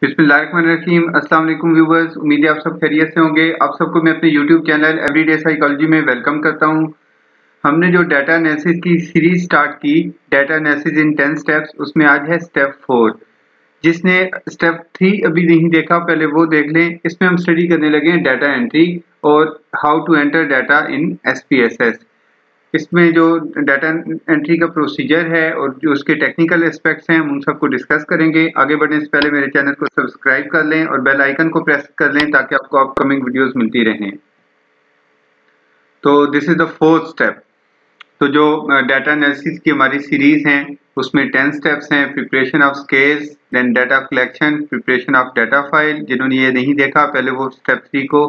बिस्मिल्लाहिर्रहमानिर्रहीम। अस्सलाम वालेकुम व्यूवर्स, उम्मीद है आप सब खैरियत से होंगे। आप सबको मैं अपने यूट्यूब चैनल एवरीडे साइकोलॉजी में वेलकम करता हूं। हमने जो डाटा एनालिसिस की सीरीज स्टार्ट की, डाटा एनालिसिस इन 10 स्टेप्स, उसमें आज है स्टेप 4। जिसने स्टेप 3 अभी नहीं देखा पहले वो देख लें। इसमें हम स्टडी करने लगे हैं डाटा एंट्री और how to enter data in SPSS। इसमें जो डाटा एंट्री का प्रोसीजर है और जो उसके टेक्निकल एस्पेक्ट्स हैं, हम उन सबको डिस्कस करेंगे। आगे बढ़ने से पहले मेरे चैनल को सब्सक्राइब कर लें और बेल आइकन को प्रेस कर लें ताकि आपको अपकमिंग वीडियोस मिलती रहें। तो this is the fourth step. तो जो डाटा एनालिसिस की हमारी सीरीज हैं उसमें 10 स्टेप्स हैं। Preparation of scales, then data collection, preparation of data file. जिन्होंने ये नहीं देखा पहले वो स्टेप 3 को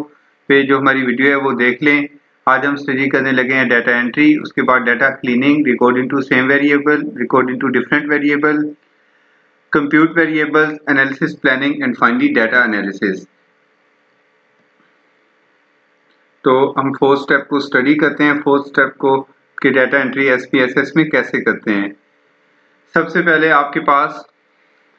पे जो हमारी वीडियो है वो देख लें। आज हम स्टडी करने लगे हैं डाटा एंट्री, उसके बाद data cleaning, recording to same variable, recording to different variable, compute variables, analysis planning and finally data analysis. तो हम फोर्थ स्टेप को स्टडी करते हैं। फोर्थ स्टेप को कि डाटा एंट्री SPSS में कैसे करते हैं। सबसे पहले आपके पास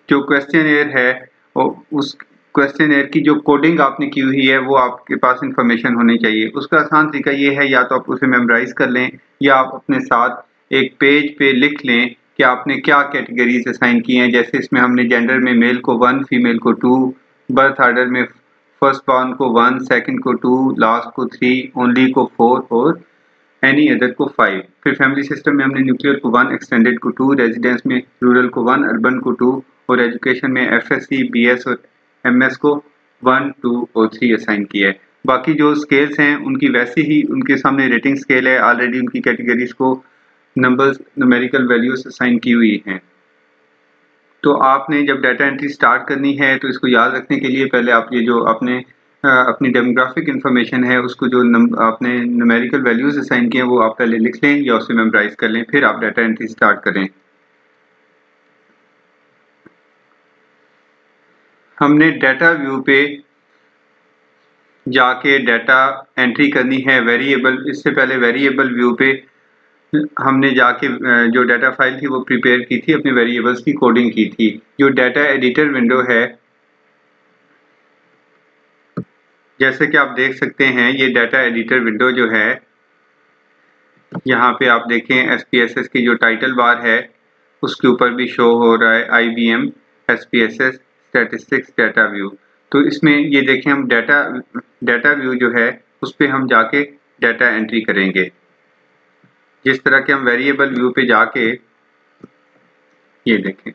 जो क्वेश्चनएयर है और उस क्वेश्चनएयर की जो कोडिंग आपने की हुई है वो आपके पास इंफॉर्मेशन होनी चाहिए। उसका आसान तरीका ये है, या तो आप उसे मेमोराइज कर लें या आप अपने साथ एक पेज पे लिख लें कि आपने क्या कैटेगरीज असाइन की हैं। जैसे इसमें हमने जेंडर में मेल को 1, फीमेल को 2, बर्थ ऑर्डर में फर्स्ट बॉर्न को 1, सेकंड को 2, लास्ट को 3, ओनली को 4 और एनी अदर को 5। फिर फैमिली सिस्टम में हमने न्यूक्लियर को 1, एक्सटेंडेड को 2, रेजिडेंस में रूरल को 1, अर्बन को 2 और एजुकेशन में FSc, BS और MS को 1, 2 और 3 असाइन किया है। बाकी जो स्केल्स हैं उनकी वैसे ही उनके सामने रेटिंग स्केल है, ऑलरेडी उनकी कैटेगरीज को नंबर्स न्यूमेरिकल वैल्यूज असाइन की हुई हैं। तो आपने जब डाटा एंट्री स्टार्ट करनी है तो इसको याद रखने के लिए पहले आप ये जो आपने अपनी डेमोग्राफिक इन्फॉर्मेशन है उसको जो आपने न्यूमेरिकल वैल्यूज असाइन किए हैं वो आप पहले लिख लें या उसे मेमोराइज कर लें, फिर आप डाटा एंट्री स्टार्ट करें। हमने डाटा व्यू पे जाके डाटा एंट्री करनी है वेरिएबल। इससे पहले वेरिएबल व्यू पे हमने जाके जो डाटा फाइल थी वो प्रिपेयर की थी, अपने वेरिएबल्स की कोडिंग की थी। जो डाटा एडिटर विंडो है, जैसे कि आप देख सकते हैं, ये डाटा एडिटर विंडो जो है, यहाँ पे आप देखें SPSS की जो टाइटल बार है उसके ऊपर भी शो हो रहा है IBM SPSS statistics data view. तो इसमें ये देखें हम डाटा व्यू जो है उस पर हम जाके डाटा एंट्री करेंगे। जिस तरह के हम वेरिएबल व्यू पे जाके ये देखें,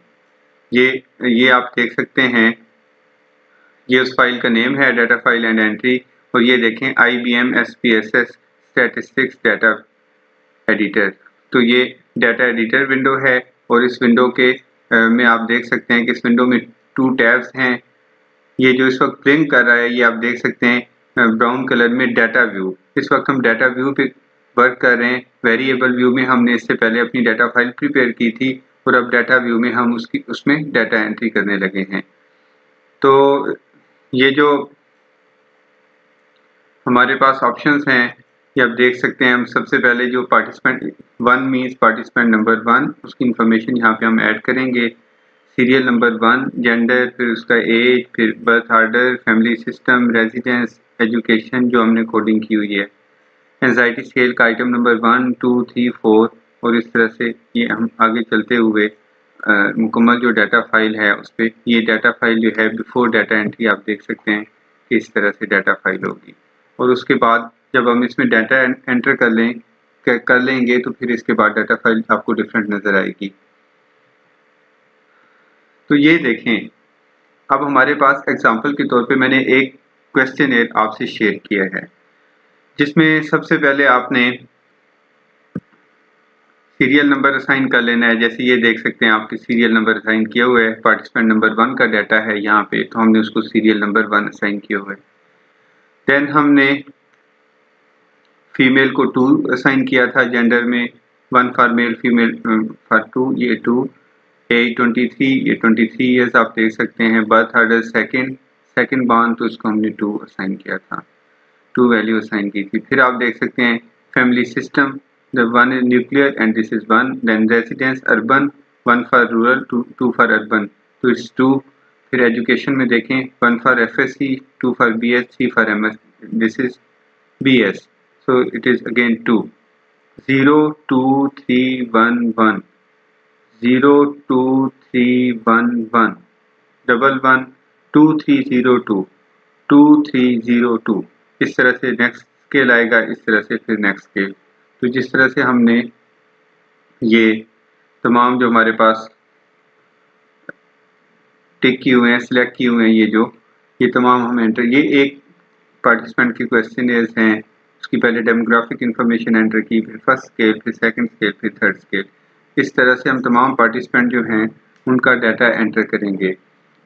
ये आप देख सकते हैं, ये उस फाइल का नेम है, डाटा फाइल एंड एंट्री। और ये देखें IBM SPSS statistics data editor. तो ये डाटा एडिटर विंडो है और इस विंडो के में आप देख सकते हैं कि इस विंडो में 2 टैब्स हैं। ये जो इस वक्त ब्लिंक कर रहा है ये आप देख सकते हैं ब्राउन कलर में डाटा व्यू। इस वक्त हम डाटा व्यू पे वर्क कर रहे हैं। वेरिएबल व्यू में हमने इससे पहले अपनी डाटा फाइल प्रिपेयर की थी और अब डाटा व्यू में हम उसमें डाटा एंट्री करने लगे हैं। तो ये जो हमारे पास ऑप्शंस हैं ये आप देख सकते हैं। हम सबसे पहले जो पार्टिसिपेंट 1 मीन्स पार्टिसिपेंट नंबर 1, उसकी इंफॉर्मेशन यहाँ पे हम ऐड करेंगे। सीरियल नंबर 1, जेंडर, फिर उसका एज, फिर birth order, family system, residence, education जो हमने कोडिंग की हुई है। एंजाइटी स्केल का आइटम नंबर 1, 2, 3, 4 और इस तरह से ये हम आगे चलते हुए मुकम्मल जो डाटा फाइल है उस पर, ये डाटा फाइल जो है बिफोर डाटा एंट्री आप देख सकते हैं कि इस तरह से डाटा फाइल होगी। और उसके बाद जब हम इसमें डाटा एंटर कर लेंगे तो फिर इसके बाद डाटा फाइल आपको डिफरेंट नज़र आएगी। तो ये देखें, अब हमारे पास एग्जांपल के तौर पे मैंने एक क्वेश्चनएयर आपसे शेयर किया है जिसमें सबसे पहले आपने सीरियल नंबर असाइन कर लेना है। जैसे ये देख सकते हैं आपके सीरियल नंबर असाइन किया हुआ है। पार्टिसिपेंट नंबर 1 का डाटा है यहाँ पे, तो हमने उसको सीरियल नंबर 1 असाइन किया हुआ है। देन हमने फीमेल को 2 असाइन किया था, जेंडर में 1 फॉर मेल, फीमेल फॉर 2, ये 2, एज 23, ये 23 ईयर्स आप देख सकते हैं। बर्थ ऑर्डर सेकंड बॉर्न, तो उसको हमने 2 असाइन किया था, 2 वैल्यू असाइन की थी। फिर आप देख सकते हैं family system, the 1 is nuclear and this is 1, then residence urban, 1 for rural, 2 for urban, तो it's 2। फिर एजुकेशन में देखें 1 for FSC, 2 for BS, 3 for MS, this is BS, so it is again 2, 0 2 3 1 1, 0 2 3 1 1, 1 1 2 3 0 2, 2 3 0 2, इस तरह से नेक्स्ट स्केल आएगा, इस तरह से फिर नेक्स्ट स्केल। तो जिस तरह से हमने ये तमाम जो हमारे पास टिक किए हुए हैं, सिलेक्ट किए हुए हैं, ये तमाम हम एंटर, ये एक पार्टिसिपेंट की क्वेश्चनर्स हैं, उसकी पहले डेमोग्राफिक इंफॉर्मेशन एंटर की, फिर फर्स्ट स्केल, फिर सेकंड स्केल, फिर थर्ड स्केल। इस तरह से हम तमाम पार्टिसिपेंट जो हैं उनका डाटा एंटर करेंगे।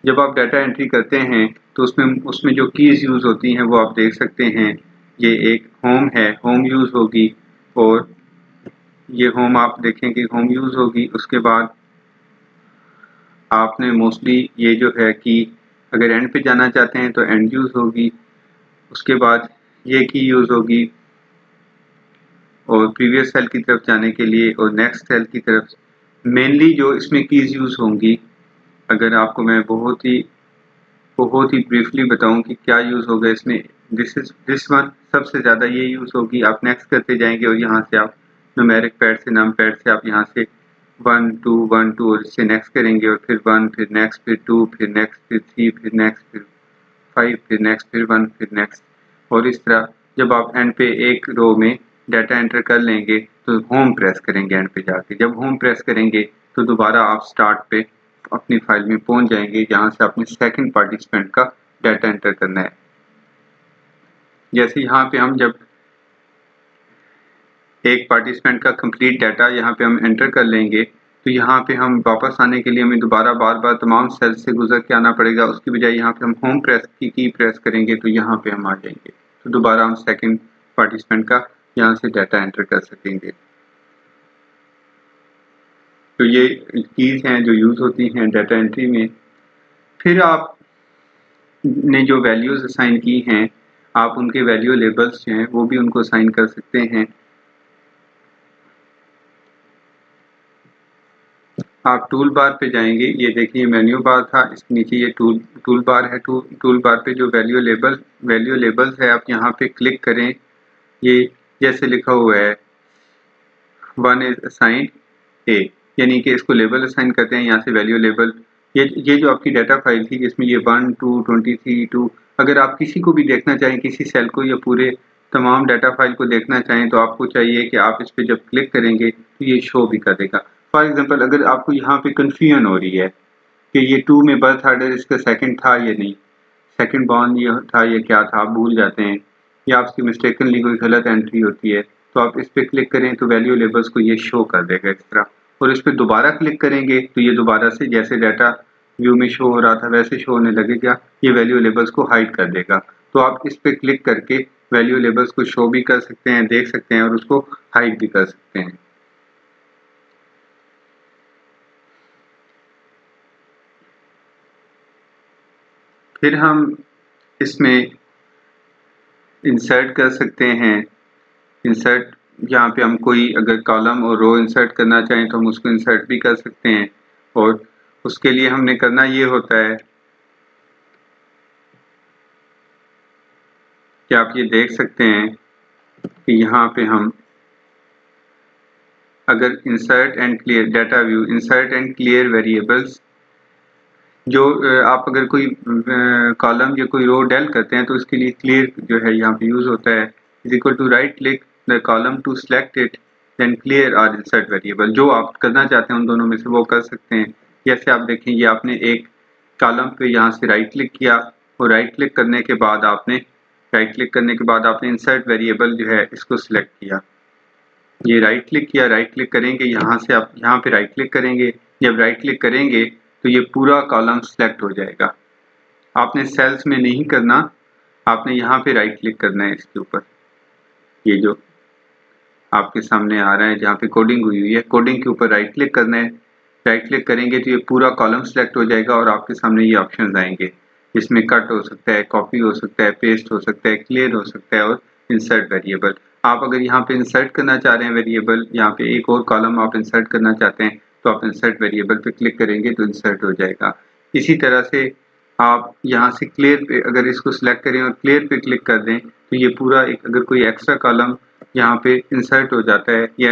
जब आप डाटा एंट्री करते हैं तो उसमें जो कीज़ यूज़ होती हैं वो आप देख सकते हैं। ये एक होम है, होम यूज़ होगी, और ये होम आप देखें कि होम यूज़ होगी। उसके बाद आपने मोस्टली ये जो है कि अगर एंड पे जाना चाहते हैं तो एंड यूज़ होगी। उसके बाद ये की यूज़ होगी और प्रीवियस सेल की तरफ जाने के लिए, और नेक्स्ट सेल की तरफ मेनली जो इसमें कीज़ यूज़ होंगी। अगर आपको मैं बहुत ही ब्रीफली बताऊं कि क्या यूज़ होगा इसमें, दिस वन सबसे ज़्यादा ये यूज़ होगी। आप नेक्स्ट करते जाएंगे और यहाँ से आप न्यूमेरिक पैड से, नम पैड से आप यहाँ से 1 2 1 2 और इससे नेक्स्ट करेंगे, और फिर 1, फिर नेक्स्ट, फिर 2, फिर नेक्स्ट, फिर 3, फिर नेक्स्ट, फिर 5, फिर नेक्स्ट, फिर 1, फिर नेक्स्ट। और इस तरह जब आप एंड पे एक रो में डाटा एंटर कर लेंगे तो होम प्रेस करेंगे एंड पे जाके। जब होम प्रेस करेंगे तो दोबारा आप स्टार्ट पे अपनी फाइल में पहुंच जाएंगे जहां से आपने सेकंड पार्टिसिपेंट का डाटा एंटर करना है। जैसे यहाँ पे हम जब एक पार्टिसिपेंट का कंप्लीट डाटा यहाँ पे हम एंटर कर लेंगे तो यहाँ पे हम वापस आने के लिए हमें दोबारा बार बार तमाम सेल्स से गुजर के आना पड़ेगा। उसकी बजाय यहाँ पे हम होम प्रेस की प्रेस करेंगे तो यहाँ पे हम आ जाएंगे, तो दोबारा हम सेकंड पार्टिसिपेंट का यहाँ से डाटा एंटर कर सकेंगे। तो ये कीज़ हैं जो यूज़ होती हैं डाटा एंट्री में। फिर आप ने जो वैल्यूज़ असाइन की हैं, आप उनके वैल्यू लेबल्स जो हैं वो भी उनको असाइन कर सकते हैं। आप टूल बार पे जाएंगे, ये देखिए मेन्यू बार था, इसके नीचे ये टूल बार है। टूल बार पे जो वैल्यू लेबल्स है, आप यहाँ पे क्लिक करें। ये जैसे लिखा हुआ है 1 इज असाइंड ए, यानी कि इसको लेबल असाइन करते हैं यहाँ से वैल्यू लेबल। ये जो आपकी डाटा फाइल थी जिसमें ये 1 2 23 2, अगर आप किसी को भी देखना चाहें, किसी सेल को या पूरे तमाम डाटा फाइल को देखना चाहें, तो आपको चाहिए कि आप इस पर जब क्लिक करेंगे तो ये शो भी कर देगा। फॉर एग्जांपल अगर आपको यहाँ पे कन्फ्यूजन हो रही है कि ये 2 में बर्थ ऑर्डर इसका सेकंड था या नहीं, सेकंड बॉर्न ये था या क्या था, आप भूल जाते हैं, या आपकी मिस्टेकनली कोई गलत एंट्री होती है, तो आप इस पर क्लिक करें तो वैल्यू लेबल्स को ये शो कर देगा इस तरह। और इस पर दोबारा क्लिक करेंगे तो ये दोबारा से जैसे डाटा व्यू में शो हो रहा था वैसे शो होने लगेगा, ये वैल्यू लेबल्स को हाइड कर देगा। तो आप इस पर क्लिक करके वैल्यू लेबल्स को शो भी कर सकते हैं, देख सकते हैं, और उसको हाइड भी कर सकते हैं। फिर हम इसमें इंसर्ट कर सकते हैं। इंसर्ट यहाँ पे हम कोई अगर कॉलम और रो इंसर्ट करना चाहें तो हम उसको इंसर्ट भी कर सकते हैं, और उसके लिए हमने करना ये होता है कि आप ये देख सकते हैं कि यहाँ पे हम अगर insert and clear data view, insert and clear variables, जो आप अगर कोई कॉलम या कोई रो डेल करते हैं तो उसके लिए क्लियर जो है यहाँ पे यूज़ होता है। Is equal to right click the column to select it then clear और इंसर्ट वेरिएबल, जो आप करना चाहते हैं उन दोनों में से वो कर सकते हैं। जैसे आप देखें ये आपने एक कॉलम पे यहाँ से राइट क्लिक किया, और राइट क्लिक करने के बाद आपने इंसर्ट वेरिएबल जो है इसको सिलेक्ट किया। ये राइट क्लिक किया, राइट क्लिक करेंगे, यहाँ से आप यहाँ पे राइट क्लिक करेंगे। जब राइट क्लिक करेंगे तो ये पूरा कॉलम सेलेक्ट हो जाएगा। आपने सेल्स में नहीं करना, आपने यहाँ पे राइट क्लिक करना है इसके ऊपर, ये जो आपके सामने आ रहा है जहाँ पे कोडिंग हुई है, कोडिंग के ऊपर राइट क्लिक करना है। राइट क्लिक करेंगे तो ये पूरा कॉलम सेलेक्ट हो जाएगा और आपके सामने ये ऑप्शंस आएंगे। इसमें कट हो सकता है, कॉपी हो सकता है, पेस्ट हो सकता है, क्लियर हो सकता है, और इंसर्ट वेरिएबल। आप अगर यहाँ पे इंसर्ट करना चाह रहे हैं वेरिएबल, यहाँ पे एक और कॉलम आप इंसर्ट करना चाहते हैं तो आप इंसर्ट वेरिएबल पे क्लिक करेंगे तो इंसर्ट हो जाएगा। इसी तरह से आप यहाँ से क्लियर पे अगर इसको सिलेक्ट करें और क्लियर पे क्लिक कर दें तो ये पूरा एक अगर कोई एक्स्ट्रा कॉलम यहाँ पे इंसर्ट हो जाता है या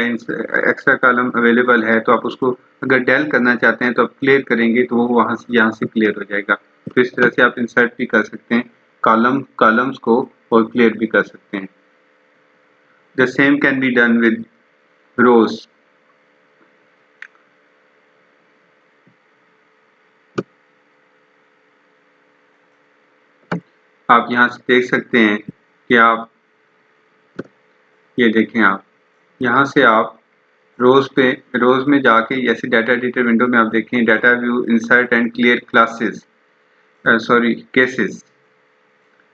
एक्स्ट्रा कॉलम अवेलेबल है तो आप उसको अगर डेल करना चाहते हैं तो आप क्लियर करेंगे तो वो वहाँ से यहाँ से क्लियर हो जाएगा। तो इस तरह से आप इंसर्ट भी कर सकते हैं कॉलम्स को और क्लियर भी कर सकते हैं। The same can be done with rose. आप यहाँ से देख सकते हैं कि आप ये देखें, आप यहाँ से आप रोज में जाके जैसे डाटा एडिटर विंडो में आप देखें data view insert and clear classes cases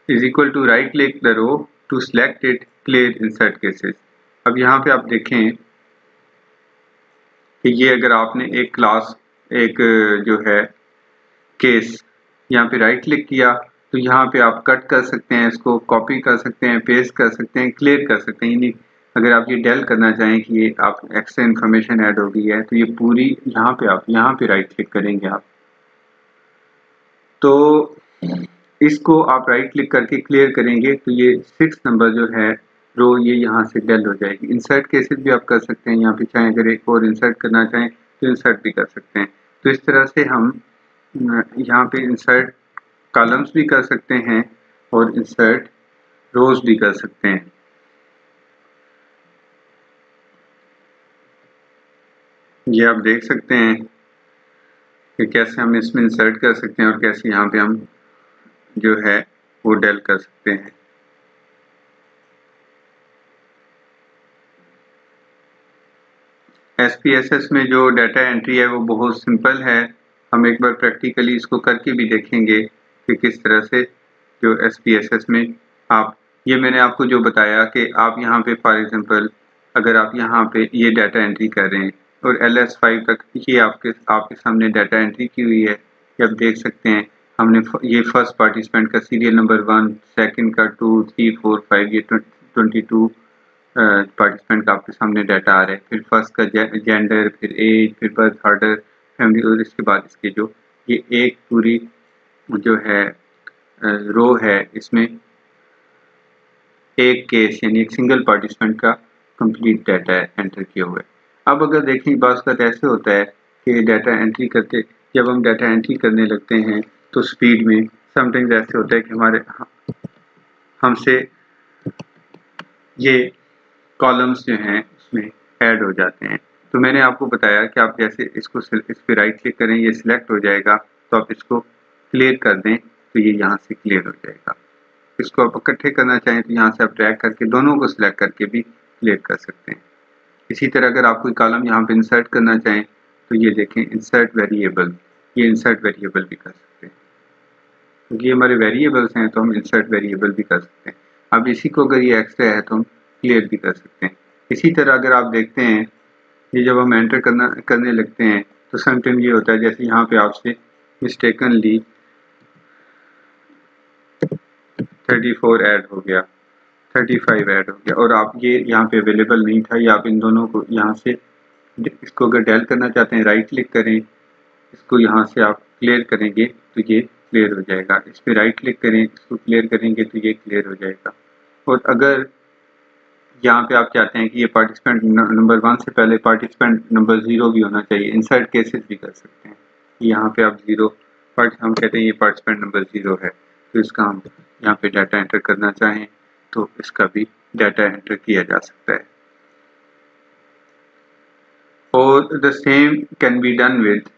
is equal to right click the row to select it clear insert cases. अब यहाँ पे आप देखें कि ये अगर आपने एक क्लास एक जो है केस यहाँ पे राइट क्लिक किया तो यहाँ पे आप कट कर सकते हैं, इसको कॉपी कर सकते हैं, पेस्ट कर सकते हैं, क्लियर कर सकते हैं। यानी अगर आप ये डेल करना चाहें कि ये आप एक्स्ट्रा इन्फॉर्मेशन ऐड हो गई है तो ये पूरी यहाँ पे आप यहाँ पे राइट क्लिक करेंगे आप तो इसको आप राइट क्लिक करके क्लियर करेंगे तो ये 6 नंबर जो है रो ये यहाँ से डेल हो जाएगी। इंसर्ट केसेस भी आप कर सकते हैं, यहाँ पे चाहें अगर एक और इंसर्ट करना चाहें तो इंसर्ट भी कर सकते हैं। तो इस तरह से हम यहाँ पे इंसर्ट कॉलम्स भी कर सकते हैं और इंसर्ट रोज भी कर सकते हैं। ये आप देख सकते हैं कि कैसे हम इसमें इंसर्ट कर सकते हैं और कैसे यहाँ पे हम जो है वो डेल कर सकते हैं। SPSS में जो डाटा एंट्री है वो बहुत सिंपल है। हम एक बार प्रैक्टिकली इसको करके भी देखेंगे कि किस तरह से जो SPSS में आप ये मैंने आपको जो बताया कि आप यहाँ पे फॉर एग्जांपल अगर आप यहाँ पे ये डाटा एंट्री कर रहे हैं और LS5 तक ये आपके सामने डाटा एंट्री की हुई है। ये आप देख सकते हैं हमने ये फर्स्ट पार्टिसिपेंट का सीरियल नंबर 1, सेकंड का 2, 3, 4, 5 ये 22 पार्टिसिपेंट का आपके सामने डाटा आ रहा है। फिर फर्स्ट का जेंडर, फिर एज, फिर बर्थ ऑर्डर, फैमिली और इसके बाद इसके जो ये एक पूरी जो है रो है इसमें एक केस यानी एक सिंगल पार्टिसिपेंट का कंप्लीट डाटा एंटर किया हुआ है। अब अगर देखें बात का ऐसे होता है कि डाटा एंट्री करते जब हम डाटा एंट्री करने लगते हैं तो स्पीड में समटाइम्स ऐसे होता है कि हमारे हमसे ये कॉलम्स जो हैं उसमें ऐड हो जाते हैं। तो मैंने आपको बताया कि आप जैसे इसको इस पर राइट क्लिक करें ये सिलेक्ट हो जाएगा तो आप इसको क्लियर कर दें तो ये यहाँ से क्लियर हो जाएगा। इसको आप इकट्ठे करना चाहें तो यहाँ से आप ड्रैग करके दोनों को सिलेक्ट करके भी क्लियर कर सकते हैं। इसी तरह अगर आप कोई कॉलम यहाँ पे इंसर्ट करना चाहें तो ये देखें इंसर्ट वेरिएबल, ये इंसर्ट वेरिएबल भी कर सकते हैं क्योंकि ये हमारे वेरिएबल्स हैं तो हम इंसर्ट वेरिएबल भी कर सकते हैं। अब इसी को अगर ये एक्स्ट्रा है तो हम क्लियर भी कर सकते हैं। इसी तरह अगर आप देखते हैं ये जब हम एंटर करने लगते हैं तो समटाइम ये होता है जैसे यहाँ पे आपसे मिस्टेकनली 34 ऐड हो गया, 35 ऐड हो गया और आप ये यहाँ पे अवेलेबल नहीं था। या आप इन दोनों को यहाँ से इसको अगर डेल करना चाहते हैं राइट क्लिक करें, इसको यहाँ से आप क्लियर करेंगे तो ये क्लियर हो जाएगा। इस पर राइट क्लिक करें, इसको क्लियर करेंगे तो ये क्लियर हो जाएगा। और अगर यहाँ पे आप चाहते हैं कि ये पार्टिसिपेंट नंबर 1 से पहले पार्टिसिपेंट नंबर 0 भी होना चाहिए, इंसर्ट केसेस भी कर सकते हैं। यहाँ पे आप हम कहते हैं ये पार्टिसिपेंट नंबर 0 है तो इसका हम यहाँ पे डाटा एंटर करना चाहें तो इसका भी डाटा एंटर किया जा सकता है। और the same can be done with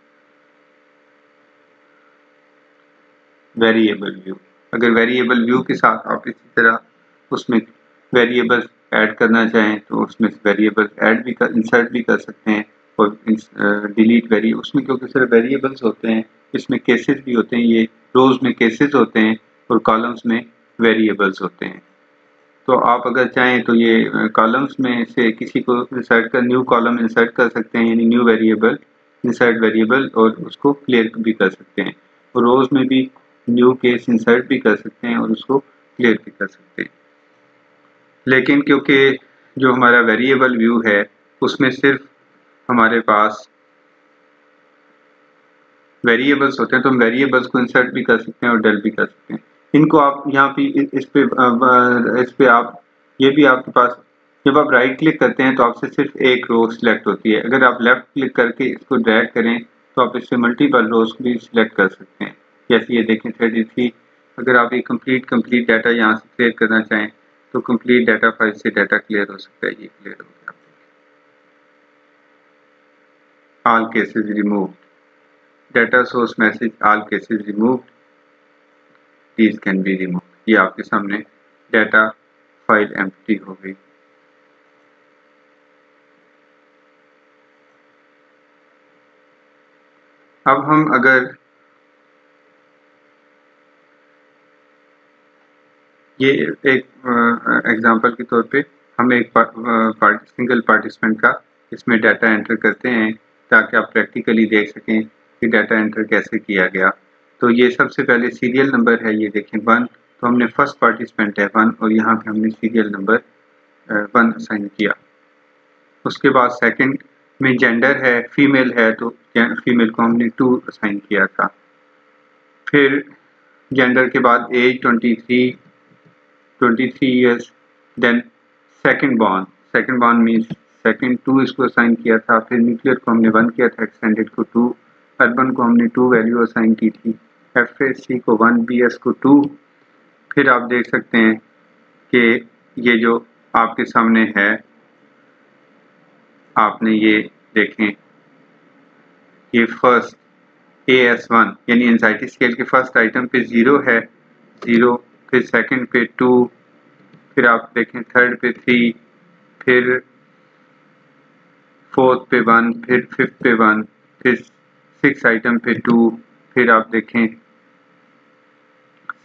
variable view. अगर वेरिएबल व्यू के साथ आप इसी तरह उसमें वेरिएबल ऐड करना चाहें तो उसमें वेरिएबल ऐड भी इंसर्ट भी कर सकते हैं और डिलीट उसमें क्योंकि सिर्फ वेरिएबल्स होते हैं इसमें केसेस भी होते हैं। ये रोज में केसेस होते हैं और कॉलम्स में वेरिएबल्स होते हैं। तो आप अगर चाहें तो ये कॉलम्स में से किसी को इंसर्ट कर न्यू कॉलम इंसर्ट कर सकते हैं यानी न्यू वेरिएबल इंसर्ट वेरिएबल और उसको क्लियर भी कर सकते हैं। और रोज में भी न्यू केस इंसर्ट भी कर सकते हैं और उसको क्लियर भी कर सकते हैं। लेकिन क्योंकि जो हमारा वेरिएबल व्यू है उसमें सिर्फ हमारे पास वेरिएबल्स होते हैं, तो हम वेरिएबल्स को इंसर्ट भी कर सकते हैं और डेल भी कर सकते हैं। इनको आप यहाँ पे इस पे आप ये भी आपके पास, जब आप राइट क्लिक करते हैं तो आपसे सिर्फ एक रो सिलेक्ट होती है। अगर आप लेफ्ट क्लिक करके इसको ड्रैग करें तो आप इससे मल्टीपल रोज भी सिलेक्ट कर सकते हैं। जैसे ये देखें 33, अगर आप ये कंप्लीट डाटा यहाँ से क्लियर करना चाहें तो कंप्लीट डाटा फाइल से डाटा क्लियर हो सकता है। ये क्लियर हो गया। All cases removed, data source message all cases removed, these can be removed. ये आपके सामने डाटा फाइल एम्प्टी हो गई। अब हम अगर ये एक एग्जांपल के तौर पे हम एक सिंगल पार्टिसिपेंट का इसमें डाटा एंटर करते हैं ताकि आप प्रैक्टिकली देख सकें कि डाटा एंटर कैसे किया गया। तो ये सबसे पहले सीरियल नंबर है, ये देखें 1, तो हमने फर्स्ट पार्टिसिपेंट है 1 और यहाँ पे हमने सीरियल नंबर 1 असाइन किया। उसके बाद सेकंड में जेंडर है, फीमेल है, तो फीमेल को हमने 2 असाइन किया था। फिर जेंडर के बाद age 23 years, then second born means second 2 इसको असाइन किया था। फिर न्यूक्लियर को हमने 1 किया था, एक्सटेंडेड को 2, अर्बन को हमने 2 वैल्यू असाइन की थी, एफएससी को 1, बीएस को 2। फिर आप देख सकते हैं कि ये जो आपके सामने है, आपने ये देखें, ये फर्स्ट AS1 यानी एंजाइटी स्केल के फर्स्ट आइटम पे 0 है, 0, फिर सेकंड पे 2, फिर आप देखें थर्ड पे 3, फिर फोर्थ पे 1, फिर फिफ्थ पे 1, फिर सिक्स आइटम पे 2, फिर आप देखें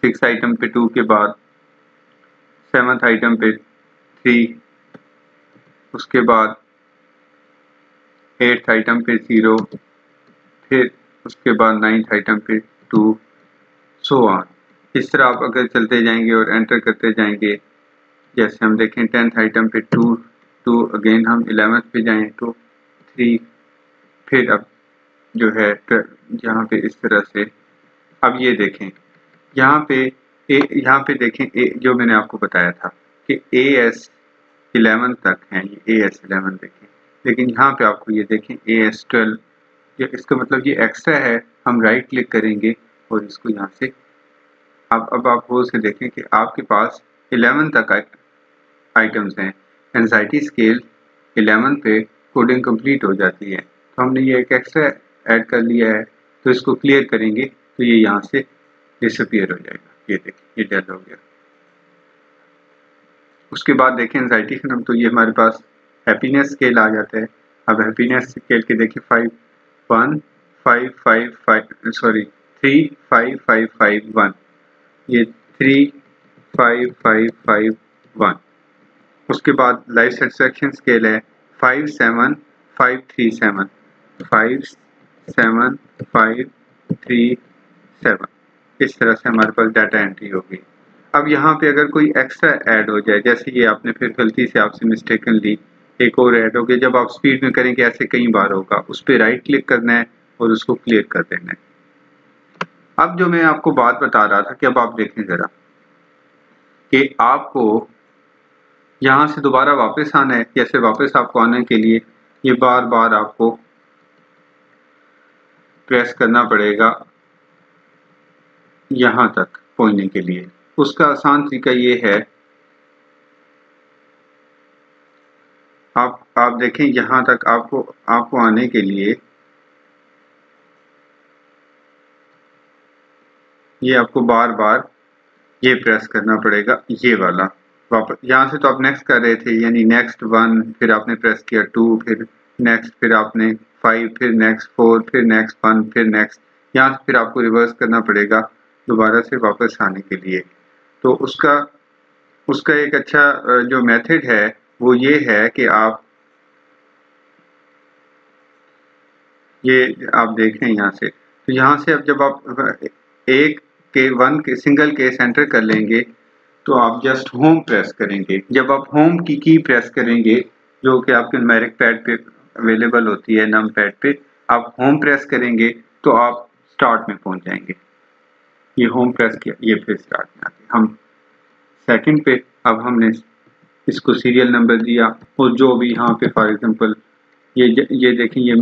6 आइटम पे 2 के बाद सेवन्थ आइटम पे 3, उसके बाद 8th आइटम पे 0, फिर उसके बाद 9th आइटम पे 2, सो ऑन। इस तरह आप अगर चलते जाएंगे और एंटर करते जाएंगे, जैसे हम देखें 10th आइटम पे 2, अगेन हम 11th पे जाएं तो 3, फिर अब जो है यहाँ पे इस तरह से। अब ये देखें यहाँ पे देखें जो मैंने आपको बताया था कि AS11 तक है, ये AS11 देखें, लेकिन यहाँ पे आपको ये देखें AS12, इसका मतलब ये एक्स्ट्रा है। हम राइट क्लिक करेंगे और इसको यहाँ से अब आप वो से देखें कि आपके पास 11 तक आइटम्स हैं। एंजाइटी स्केल 11 पे कोडिंग कंप्लीट हो जाती है, तो हमने ये एक एक्स्ट्रा ऐड कर लिया है, तो इसको क्लियर करेंगे तो ये यहाँ से डिसअपीयर हो जाएगा। ये देखिए ये डेल हो गया। उसके बाद देखें एंजाइटी फिल्म, तो ये हमारे पास हैप्पीनेस स्केल आ जाता है। अब हैप्पीनेस स्केल के देखिए 3 5 5 5 1, ये 3 5 5 5 1। उसके बाद लाइफ सेटिस्फैक्शन स्केल है 5 7 5 3 7, 5 7 5 3 7। इस तरह से हमारे पास डाटा एंट्री होगी। अब यहाँ पे अगर कोई एक्स्ट्रा ऐड हो जाए, जैसे ये आपने फिर गलती से आपसे मिस्टेकनली एक और ऐड हो गया, जब आप स्पीड में करेंगे ऐसे कई बार होगा, उस पर राइट क्लिक करना है और उसको क्लियर कर देना है। अब जो मैं आपको बात बता रहा था कि अब आप देखें जरा कि आपको यहाँ से दोबारा वापस आना है। जैसे वापस आपको आने के लिए ये बार बार आपको प्रेस करना पड़ेगा यहाँ तक पहुँचने के लिए। उसका आसान तरीका ये है, आप देखें यहाँ तक आपको आने के लिए ये आपको बार बार ये प्रेस करना पड़ेगा, ये वाला। वापस यहाँ से तो आप नेक्स्ट कर रहे थे, यानी नेक्स्ट 1, फिर आपने प्रेस किया 2, फिर नेक्स्ट, फिर आपने 5, फिर नेक्स्ट 4, फिर नेक्स्ट 1, फिर नेक्स्ट। यहाँ से फिर आपको रिवर्स करना पड़ेगा दोबारा से वापस आने के लिए। तो उसका एक अच्छा जो मेथड है वो ये है कि आप देखें यहाँ से, तो यहाँ से अब जब आप वन के सिंगल केस एंटर कर लेंगे तो आप जस्ट होम प्रेस करेंगे। जब आप होम की प्रेस करेंगे, जो कि आपके न्यूमेरिक पैड पे अवेलेबल होती है, नम पैड पे, आप होम प्रेस करेंगे तो आप स्टार्ट में पहुंच जाएंगे। ये होम प्रेस किया, ये फिर स्टार्ट में आते हम सेकंड पे। अब हमने इसको सीरियल नंबर दिया और जो भी यहाँ पे फॉर एग्जांपल ये देखें, ये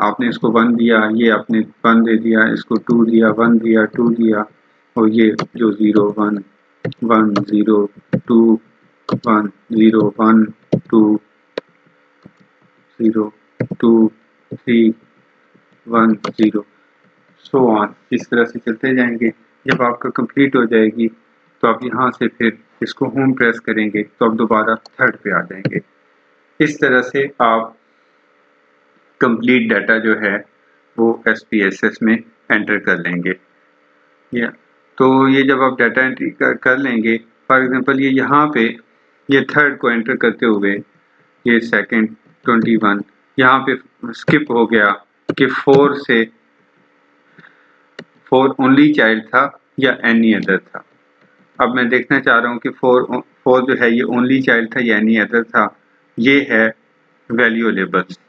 आपने इसको 1 दिया, ये आपने 1 दे दिया, इसको 2 दिया, 1 दिया, 2 दिया, और ये जो 0 1 1 0 2 1 0 1 2 0 2 3 1 0 सो ऑन, इस तरह से चलते जाएंगे। जब आपका कंप्लीट हो जाएगी तो आप यहाँ से फिर इसको होम प्रेस करेंगे तो आप दोबारा थर्ड पे आ जाएंगे। इस तरह से आप कंप्लीट डाटा जो है वो SPSS में एंटर कर लेंगे। तो ये जब आप डाटा एंट्री कर लेंगे, फॉर एग्जांपल ये यहाँ पे ये थर्ड को एंटर करते हुए ये सेकंड 21 यहाँ पे स्किप हो गया कि 4 से 4 ओनली चाइल्ड था या एनी अदर था। अब मैं देखना चाह रहा हूँ कि 4 जो है ये ओनली चाइल्ड था या एनी अदर था। ये है वैल्यू लेबल्स।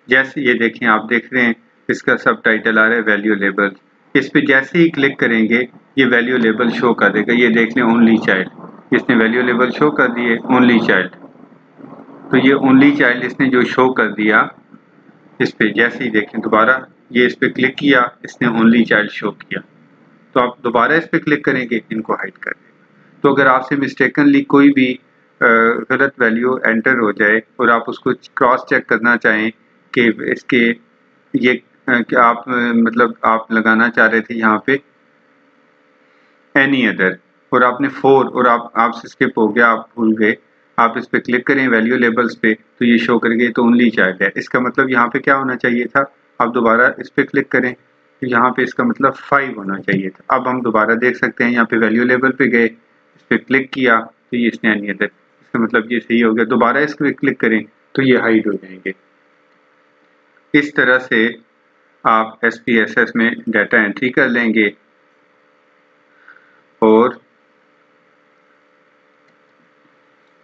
जैसे ये देखें, आप देख रहे हैं इसका सब टाइटल आ रहा है वैल्यू लेबल। इस पे जैसे ही क्लिक करेंगे ये वैल्यू लेबल शो कर देगा। ये देख लें ओनली चाइल्ड, इसने वैल्यू लेबल शो कर दिए ओनली चाइल्ड। तो ये ओनली चाइल्ड इसने जो शो कर दिया, इस पे जैसे ही देखें दोबारा ये इस पे क्लिक किया, इसने ओनली चाइल्ड शो किया। तो आप दोबारा इस पे क्लिक करेंगे, इनको हाइड कर देगा। तो अगर आपसे मिस्टेकनली कोई भी गलत वैल्यू एंटर हो जाए और आप उसको क्रॉस चेक करना चाहें कि इसके ये कि आप मतलब आप लगाना चाह रहे थे यहाँ पे एनी अदर और आपने 4 और आपसे स्किप हो गया, आप भूल गए, आप इस पे क्लिक करें वैल्यू लेबल्स पे तो ये शो करेंगे तो ओनली चाइल्ड है। इसका मतलब यहाँ पे क्या होना चाहिए था, आप दोबारा इस पे क्लिक करें तो यहाँ पे इसका मतलब 5 होना चाहिए था। अब हम दोबारा देख सकते हैं, यहाँ पे वैल्यू लेबल पे गए, इस पे क्लिक किया तो ये इसने एनी अदर, इसका मतलब ये सही हो गया। दोबारा इस पे क्लिक करें तो ये हाइड हो जाएंगे। इस तरह से आप SPSS में डाटा एंट्री कर लेंगे और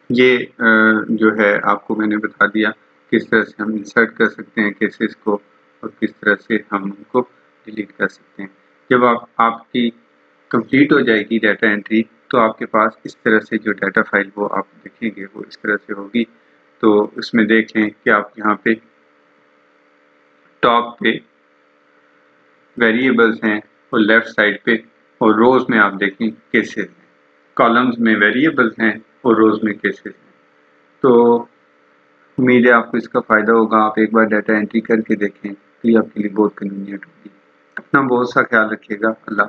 ये जो है आपको मैंने बता दिया किस तरह से हम इंसर्ट कर सकते हैं केसेस को और किस तरह से हम उनको डिलीट कर सकते हैं। जब आपकी कंप्लीट हो जाएगी डाटा एंट्री तो आपके पास इस तरह से जो डाटा फाइल वो आप देखेंगे वो इस तरह से होगी। तो इसमें देख लें कि आप यहाँ पे टॉप पे वेरिएबल्स हैं और लेफ्ट साइड पे और रोज़ में आप देखें केसेस हैं, कॉलम्स में वेरिएबल्स हैं और रोज़ में केसेस हैं। तो उम्मीद है आपको इसका फ़ायदा होगा। आप एक बार डाटा एंट्री करके देखें तो ये आपके लिए बहुत कन्वीनियंट होगी। अपना बहुत सा ख्याल रखिएगा। अल्लाह।